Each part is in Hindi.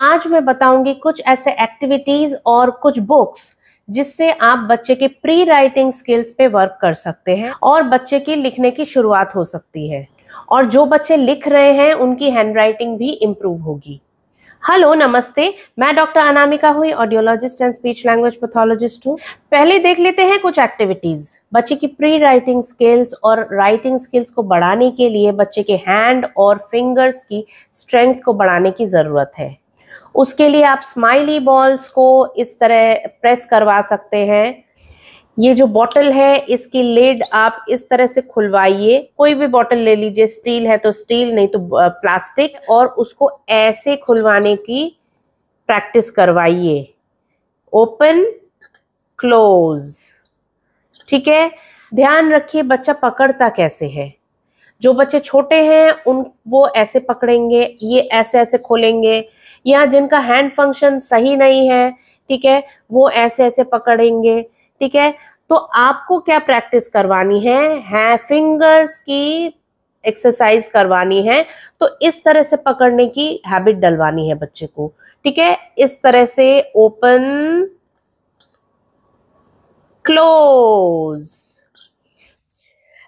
आज मैं बताऊंगी कुछ ऐसे एक्टिविटीज और कुछ बुक्स जिससे आप बच्चे के प्री राइटिंग स्किल्स पे वर्क कर सकते हैं और बच्चे की लिखने की शुरुआत हो सकती है। और जो बच्चे लिख रहे हैं उनकी हैंडराइटिंग भी इम्प्रूव होगी। हेलो, नमस्ते। मैं डॉक्टर अनामिका हुई, audiologist and speech language pathologist हूँ। पहले देख लेते हैं कुछ एक्टिविटीज। बच्चे की प्री राइटिंग स्किल्स और राइटिंग स्किल्स को बढ़ाने के लिए बच्चे के हैंड और फिंगर्स की स्ट्रेंथ को बढ़ाने की जरूरत है। उसके लिए आप स्माइली बॉल्स को इस तरह प्रेस करवा सकते हैं। ये जो बॉटल है इसकी लिड आप इस तरह से खुलवाइए। कोई भी बॉटल ले लीजिए, स्टील है तो स्टील, नहीं तो प्लास्टिक, और उसको ऐसे खुलवाने की प्रैक्टिस करवाइए। ओपन क्लोज, ठीक है। ध्यान रखिए बच्चा पकड़ता कैसे है। जो बच्चे छोटे हैं वो ऐसे पकड़ेंगे, ये ऐसे ऐसे खोलेंगे, या जिनका हैंड फंक्शन सही नहीं है, ठीक है, वो ऐसे ऐसे पकड़ेंगे, ठीक है। तो आपको क्या प्रैक्टिस करवानी है फिंगर्स की एक्सरसाइज करवानी है। तो इस तरह से पकड़ने की हैबिट डलवानी है बच्चे को, ठीक है। इस तरह से ओपन क्लोज।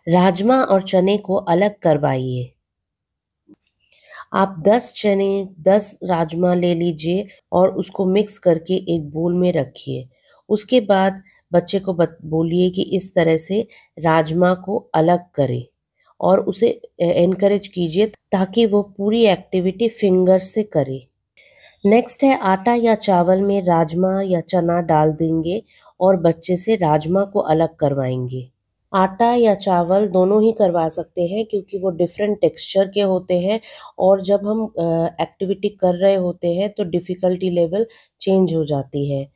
राजमा और चने को अलग करवाइए। आप 10 चने 10 राजमा ले लीजिए और उसको मिक्स करके एक बोल में रखिए। उसके बाद बच्चे को बोलिए कि इस तरह से राजमा को अलग करे और उसे एनकरेज कीजिए ताकि वो पूरी एक्टिविटी फिंगर से करे। नेक्स्ट है, आटा या चावल में राजमा या चना डाल देंगे और बच्चे से राजमा को अलग करवाएंगे। आटा या चावल दोनों ही करवा सकते हैं क्योंकि वो डिफरेंट टेक्सचर के होते हैं और जब हम एक्टिविटी कर रहे होते हैं तो डिफ़िकल्टी लेवल चेंज हो जाती है।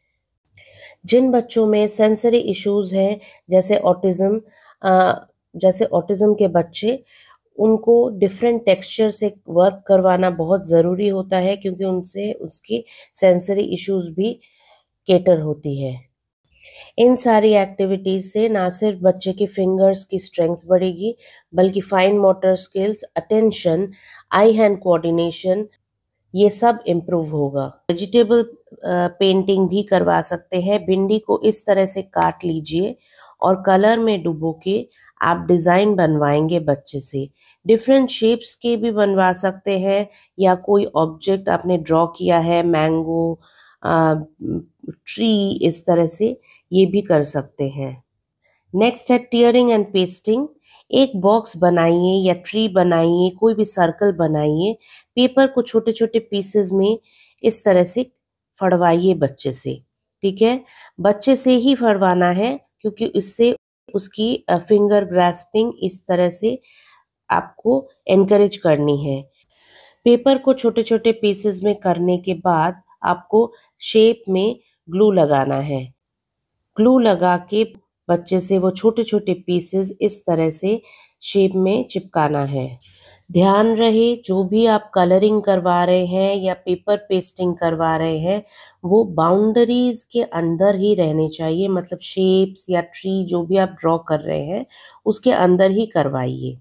जिन बच्चों में सेंसरी इश्यूज़ हैं जैसे ऑटिज़म के बच्चे, उनको डिफरेंट टेक्सचर से वर्क करवाना बहुत ज़रूरी होता है क्योंकि उनसे उसकी सेंसरी इश्यूज़ भी केटर होती है। इन सारी एक्टिविटीज़ से ना सिर्फ बच्चे के फिंगर्स की स्ट्रेंथ बढ़ेगी बल्कि फाइन मोटर स्किल्स, अटेंशन, आई हैंड कोऑर्डिनेशन, ये सब इम्प्रूव होगा। वेजिटेबल पेंटिंग भी करवा सकते हैं। भिंडी को इस तरह से काट लीजिए और कलर में डुबो के आप डिज़ाइन बनवाएंगे बच्चे से। डिफरेंट शेप्स के भी बनवा सकते हैं या कोई ऑब्जेक्ट आपने ड्रॉ किया है, मैंगो, ट्री, इस तरह से ये भी कर सकते हैं। नेक्स्ट है टीयरिंग एंड पेस्टिंग। एक बॉक्स बनाइए या ट्री बनाइए, कोई भी सर्कल बनाइए। पेपर को छोटे छोटे पीसेस में इस तरह से फड़वाइए बच्चे से, ठीक है। बच्चे से ही फड़वाना है क्योंकि इससे उसकी फिंगर ग्रास्पिंग इस तरह से आपको एनकरेज करनी है। पेपर को छोटे छोटे पीसेस में करने के बाद आपको शेप में ग्लू लगाना है। ग्लू लगा के बच्चे से वो छोटे छोटे पीसेस इस तरह से शेप में चिपकाना है। ध्यान रहे जो भी आप कलरिंग करवा रहे हैं या पेपर पेस्टिंग करवा रहे हैं वो बाउंड्रीज के अंदर ही रहने चाहिए, मतलब शेप्स या ट्री जो भी आप ड्रॉ कर रहे हैं उसके अंदर ही करवाइए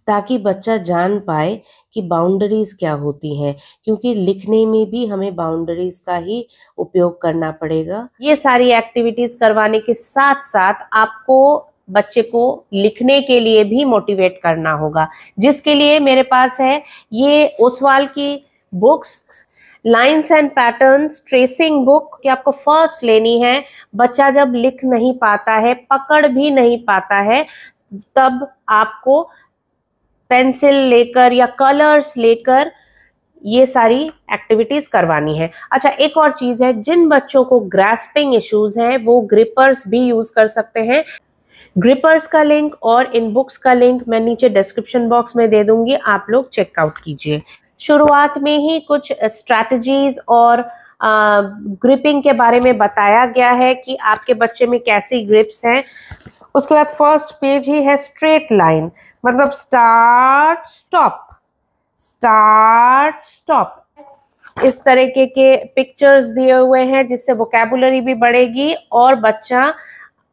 ताकि बच्चा जान पाए कि बाउंड्रीज क्या होती हैं, क्योंकि लिखने में भी हमें बाउंड्रीज का ही उपयोग करना पड़ेगा। ये सारी एक्टिविटीज करवाने के साथ साथ आपको बच्चे को लिखने के लिए भी मोटिवेट करना होगा, जिसके लिए मेरे पास है ये ओसवाल की books, lines and patterns tracing book, कि आपको फर्स्ट लेनी है। बच्चा जब लिख नहीं पाता है, पकड़ भी नहीं पाता है, तब आपको पेंसिल लेकर या कलर्स लेकर ये सारी एक्टिविटीज करवानी है। अच्छा, एक और चीज है, जिन बच्चों को ग्रास्पिंग इश्यूज हैं वो ग्रिपर्स भी यूज कर सकते हैं। ग्रिपर्स का लिंक और इन बुक्स का लिंक मैं नीचे डिस्क्रिप्शन बॉक्स में दे दूंगी, आप लोग चेकआउट कीजिए। शुरुआत में ही कुछ स्ट्रैटेजीज और ग्रिपिंग के बारे में बताया गया है कि आपके बच्चे में कैसी ग्रिप्स हैं। उसके बाद फर्स्ट पेज ही है स्ट्रेट लाइन, मतलब स्टार्ट स्टॉप, स्टार्ट स्टॉप। इस तरीके के पिक्चर्स दिए हुए हैं जिससे वोकैबुलरी भी बढ़ेगी और बच्चा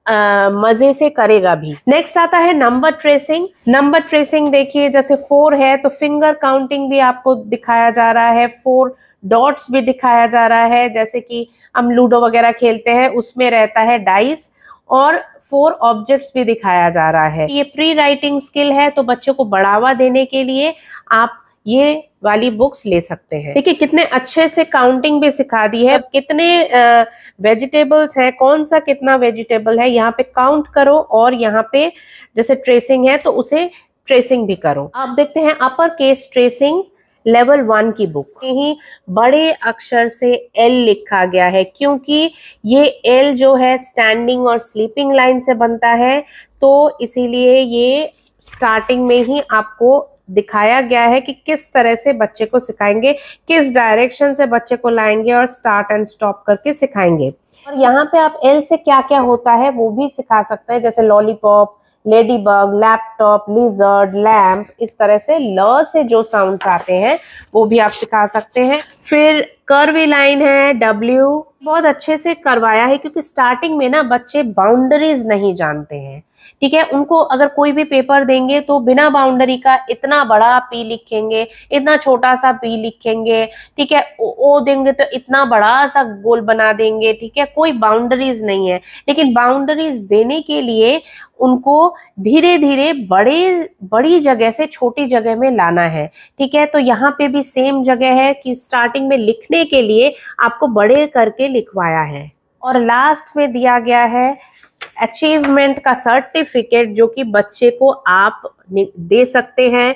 मजे से करेगा भी। नेक्स्ट आता है नंबर ट्रेसिंग। नंबर ट्रेसिंग देखिए, जैसे 4 है तो फिंगर काउंटिंग भी आपको दिखाया जा रहा है। 4 डॉट्स भी दिखाया जा रहा है, जैसे कि हम लूडो वगैरह खेलते हैं उसमें रहता है डाइस, और 4 ऑब्जेक्ट्स भी दिखाया जा रहा है। ये प्री राइटिंग स्किल है, तो बच्चों को बढ़ावा देने के लिए आप ये वाली बुक्स ले सकते हैं। देखिए कितने अच्छे से काउंटिंग भी सिखा दी है, कितने वेजिटेबल्स हैं, कौन सा कितना वेजिटेबल है, यहाँ पे काउंट करो, और यहाँ पे जैसे ट्रेसिंग है तो उसे ट्रेसिंग भी करो। आप देखते हैं अपर केस ट्रेसिंग लेवल 1 की बुक, यही बड़े अक्षर से एल लिखा गया है, क्योंकि ये एल जो है स्टैंडिंग और स्लीपिंग लाइन से बनता है, तो इसीलिए ये स्टार्टिंग में ही आपको दिखाया गया है कि किस तरह से बच्चे को सिखाएंगे, किस डायरेक्शन से बच्चे को लाएंगे और स्टार्ट एंड स्टॉप करके सिखाएंगे। और यहाँ पे आप एल से क्या क्या होता है वो भी सिखा सकते हैं, जैसे lollipop, lady bug, laptop, lizard, lamp, इस तरह से ल से जो साउंड्स आते हैं वो भी आप सिखा सकते हैं। फिर कर्वी लाइन है, डब्ल्यू, बहुत अच्छे से करवाया है, क्योंकि स्टार्टिंग में ना बच्चे बाउंड्रीज नहीं जानते हैं, ठीक है। उनको अगर कोई भी पेपर देंगे तो बिना बाउंड्री का इतना बड़ा पी लिखेंगे, इतना छोटा सा पी लिखेंगे, ठीक है। ओ देंगे तो इतना बड़ा सा गोल बना देंगे, ठीक है। कोई बाउंड्रीज नहीं है, लेकिन बाउंड्रीज देने के लिए उनको धीरे धीरे बड़ी जगह से छोटी जगह में लाना है, ठीक है। तो यहाँ पे भी सेम जगह है कि स्टार्टिंग में लिखने के लिए आपको बड़े करके लिखवाया है। और लास्ट में दिया गया है अचीवमेंट का सर्टिफिकेट, जो कि बच्चे को आप दे सकते हैं।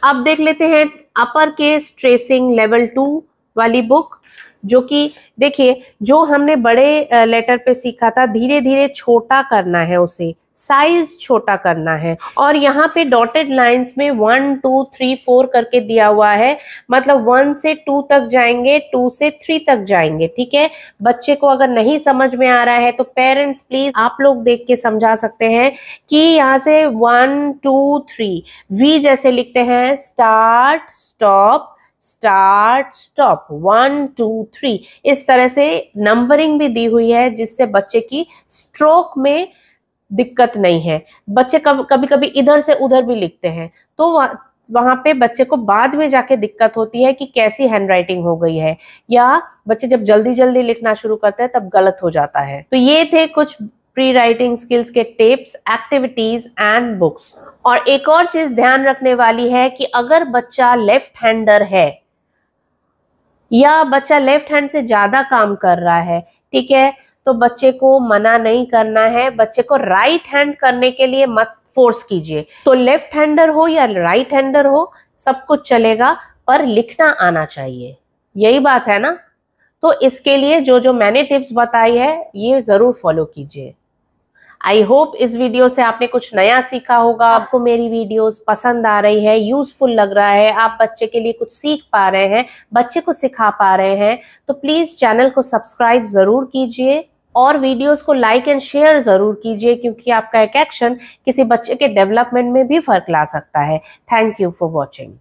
अब देख लेते हैं अपर केस ट्रेसिंग लेवल 2 वाली बुक, जो कि देखिए जो हमने बड़े लेटर पे सीखा था, धीरे धीरे छोटा करना है, उसे साइज छोटा करना है। और यहाँ पे डॉटेड लाइंस में 1 2 3 4 करके दिया हुआ है, मतलब 1 से 2 तक जाएंगे, 2 से 3 तक जाएंगे, ठीक है। बच्चे को अगर नहीं समझ में आ रहा है तो पेरेंट्स प्लीज आप लोग देख के समझा सकते हैं कि यहाँ से 1 2 3 वी जैसे लिखते हैं, स्टार्ट स्टॉप स्टार्ट स्टॉप, 1 2 3, इस तरह से नंबरिंग भी दी हुई है, जिससे बच्चे की स्ट्रोक में दिक्कत नहीं है। बच्चे कभी कभी इधर से उधर भी लिखते हैं, तो वहां पे बच्चे को बाद में जाके दिक्कत होती है कि कैसी हैंडराइटिंग हो गई है, या बच्चे जब जल्दी जल्दी लिखना शुरू करते हैं तब गलत हो जाता है। तो ये थे कुछ प्री राइटिंग स्किल्स के टिप्स, एक्टिविटीज एंड बुक्स। और एक और चीज ध्यान रखने वाली है कि अगर बच्चा लेफ्ट हैंडर है या बच्चा लेफ्ट हैंड से ज्यादा काम कर रहा है, ठीक है, तो बच्चे को मना नहीं करना है, बच्चे को राइट हैंड करने के लिए मत फोर्स कीजिए। तो लेफ्ट हैंडर हो या राइट हैंडर हो सब कुछ चलेगा, पर लिखना आना चाहिए, यही बात है ना। तो इसके लिए जो जो मैंने टिप्स बताई है ये जरूर फॉलो कीजिए। आई होप इस वीडियो से आपने कुछ नया सीखा होगा, आपको मेरी वीडियोस पसंद आ रही है, यूजफुल लग रहा है, आप बच्चे के लिए कुछ सीख पा रहे हैं, बच्चे को सिखा पा रहे हैं, तो प्लीज चैनल को सब्सक्राइब जरूर कीजिए और वीडियोस को लाइक एंड शेयर जरूर कीजिए, क्योंकि आपका एक एक्शन किसी बच्चे के डेवलपमेंट में भी फर्क ला सकता है। Thank you for watching.